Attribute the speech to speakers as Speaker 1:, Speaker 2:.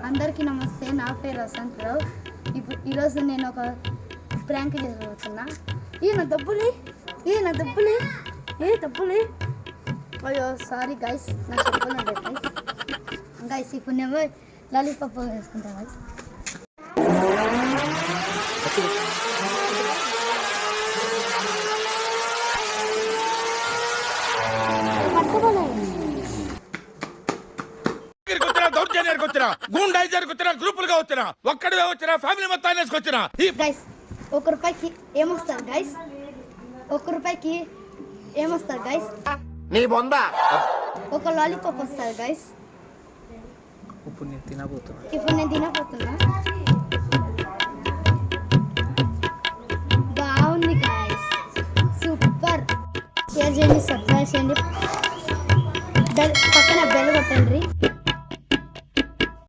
Speaker 1: అందరికీ నమస్తే. నా పేరు వసంతరావు. ఈరోజు నేను ఒక ప్రాంక్ చేయబోతున్నా. నా డబ్బులు అయ్యో సారీ గైస్, నా చెప్పలేదు గైస్. ఇప్పుడు నేను లాలీపాప్ వేసుకుంటా గైస్.
Speaker 2: గ్రూపులుగా వచ్చినా ఒక్కడివే వచ్చినా ఫ్యామిలీ మొత్తాన్ని వేసుకొచ్చినా
Speaker 1: గైస్. ₹1 ఏమొస్తారు గైస్? ₹1 ఏమొస్తారు గైస్?
Speaker 2: నీ బొందా
Speaker 1: ఒక లాలీపాప్ వస్తారు గైస్. ఇప్పుడు నేను తినబోతున్నా. బాగుంది గైస్, సూపర్. షేర్ చేయండి, సబ్స్క్రైబ్ చేయండి, పక్కన బెల్ కొట్టండి.